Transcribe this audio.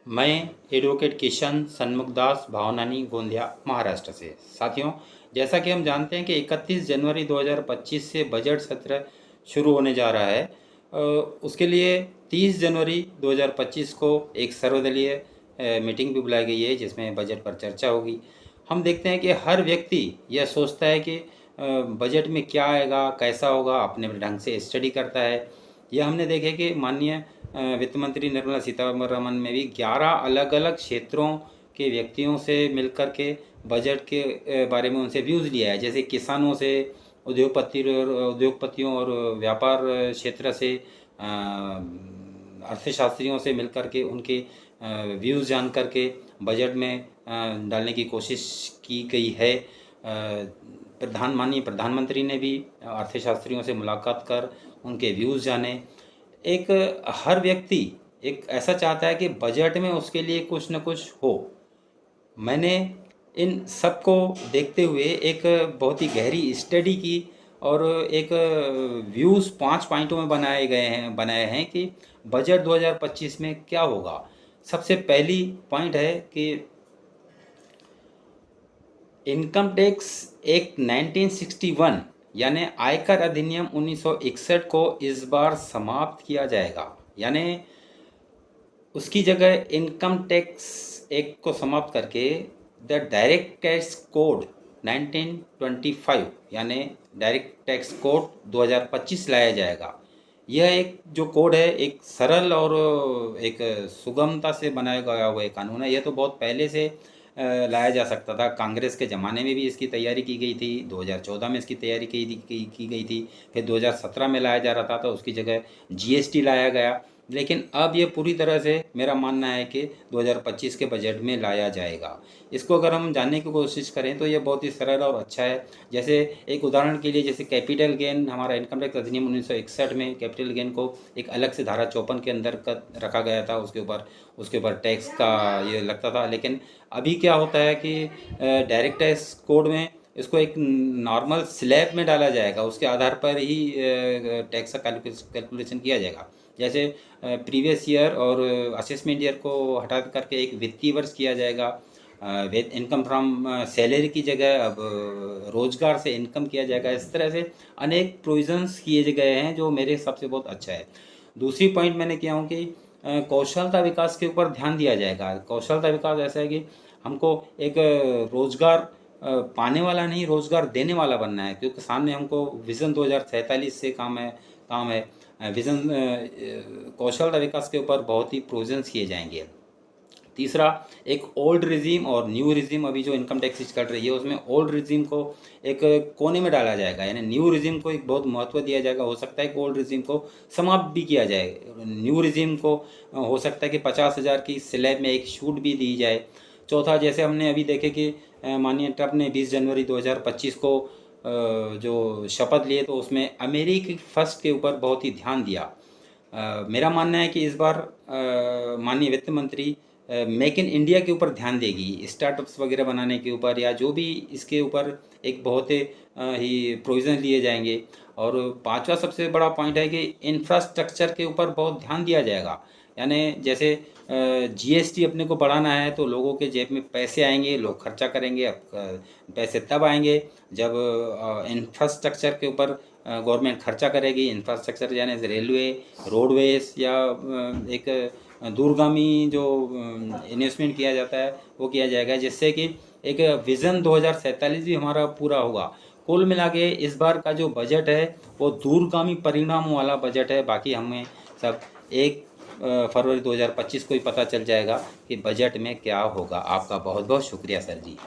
मैं एडवोकेट किशन सन्मुखदास भावनानी गोंदिया महाराष्ट्र से। साथियों, जैसा कि हम जानते हैं कि 31 जनवरी 2025 से बजट सत्र शुरू होने जा रहा है। उसके लिए 30 जनवरी 2025 को एक सर्वदलीय मीटिंग भी बुलाई गई है जिसमें बजट पर चर्चा होगी। हम देखते हैं कि हर व्यक्ति यह सोचता है कि बजट में क्या आएगा, कैसा होगा, अपने ढंग से स्टडी करता है। यह हमने देखे कि माननीय वित्त मंत्री निर्मला सीतारमन में भी 11 अलग अलग क्षेत्रों के व्यक्तियों से मिलकर के बजट के बारे में उनसे व्यूज़ लिया है। जैसे किसानों से, उद्योगपतियों और व्यापार क्षेत्र से, अर्थशास्त्रियों से मिलकर के उनके व्यूज़ जान कर के बजट में डालने की कोशिश की गई है। माननीय प्रधानमंत्री ने भी अर्थशास्त्रियों से मुलाकात कर उनके व्यूज़ जाने। एक हर व्यक्ति एक ऐसा चाहता है कि बजट में उसके लिए कुछ न कुछ हो। मैंने इन सब को देखते हुए एक बहुत ही गहरी स्टडी की और एक व्यूज़ 5 पॉइंटों में बनाए हैं कि बजट 2025 में क्या होगा। सबसे पहली पॉइंट है कि इनकम टैक्स एक्ट 1961 यानी आयकर अधिनियम 1961 को इस बार समाप्त किया जाएगा। यानी उसकी जगह इनकम टैक्स एक्ट को समाप्त करके द डायरेक्ट टैक्स कोड 1925 यानी डायरेक्ट टैक्स कोड 2025 लाया जाएगा। यह एक जो कोड है एक सरल और एक सुगमता से बनाया गया हुआ एक कानून है। यह तो बहुत पहले से लाया जा सकता था। कांग्रेस के ज़माने में भी इसकी तैयारी की गई थी, 2014 में इसकी तैयारी की गई थी, फिर 2017 में लाया जा रहा था तो उसकी जगह जीएसटी लाया गया। लेकिन अब ये पूरी तरह से मेरा मानना है कि 2025 के बजट में लाया जाएगा। इसको अगर हम जानने की कोशिश करें तो ये बहुत ही सरल और अच्छा है। जैसे एक उदाहरण के लिए, जैसे कैपिटल गेन, हमारा इनकम टैक्स अधिनियम 1961 में कैपिटल गेन को एक अलग से धारा 54 के अंदर रखा गया था। उसके ऊपर टैक्स का ये लगता था। लेकिन अभी क्या होता है कि डायरेक्ट टैक्स कोड में इसको एक नॉर्मल स्लैब में डाला जाएगा, उसके आधार पर ही टैक्स का कैलकुलेशन किया जाएगा। जैसे प्रीवियस ईयर और असेसमेंट ईयर को हटा करके एक वित्तीय वर्ष किया जाएगा। इनकम फ्रॉम सैलरी की जगह अब रोजगार से इनकम किया जाएगा। इस तरह से अनेक प्रोविजंस किए गए हैं जो मेरे हिसाब से बहुत अच्छा है। दूसरी पॉइंट मैंने किया हूँ कि कौशलता विकास के ऊपर ध्यान दिया जाएगा। कौशलता विकास ऐसा है कि हमको एक रोजगार पाने वाला नहीं, रोजगार देने वाला बनना है, क्योंकि सामने हमको विज़न 2047 से काम है। विज़न कौशलता विकास के ऊपर बहुत ही प्रोविजंस किए जाएंगे। तीसरा, एक ओल्ड रिजीम और न्यू रिजीम, अभी जो इनकम टैक्स चल रही है उसमें ओल्ड रिजीम को एक कोने में डाला जाएगा, यानी न्यू रिजीम को एक बहुत महत्व दिया जाएगा। हो सकता है कि ओल्ड रिजीम को समाप्त भी किया जाए। न्यू रिजीम को हो सकता है कि 50,000 की स्लैब में एक छूट भी दी जाए। चौथा, जैसे हमने अभी देखे कि माननीय ट्रंप ने 20 जनवरी 2025 को जो शपथ लिए तो उसमें अमेरिकी फर्स्ट के ऊपर बहुत ही ध्यान दिया। मेरा मानना है कि इस बार माननीय वित्त मंत्री मेक इन इंडिया के ऊपर ध्यान देगी, स्टार्टअप्स वगैरह बनाने के ऊपर, या जो भी इसके ऊपर एक बहुत ही प्रोविज़न लिए जाएंगे। और पांचवा सबसे बड़ा पॉइंट है कि इंफ्रास्ट्रक्चर के ऊपर बहुत ध्यान दिया जाएगा। यानी जैसे जीएसटी अपने को बढ़ाना है तो लोगों के जेब में पैसे आएंगे, लोग खर्चा करेंगे। अब पैसे तब आएंगे जब इंफ्रास्ट्रक्चर के ऊपर गवर्नमेंट खर्चा करेगी। इंफ्रास्ट्रक्चर यानी रेलवे, रोडवेज, या एक दूरगामी जो इन्वेस्टमेंट किया जाता है वो किया जाएगा, जिससे कि एक विज़न 2047 भी हमारा पूरा होगा। कुल मिला के इस बार का जो बजट है वो दूरगामी परिणामों वाला बजट है। बाकी हमें सब 1 फरवरी 2025 को ही पता चल जाएगा कि बजट में क्या होगा। आपका बहुत बहुत शुक्रिया सर जी।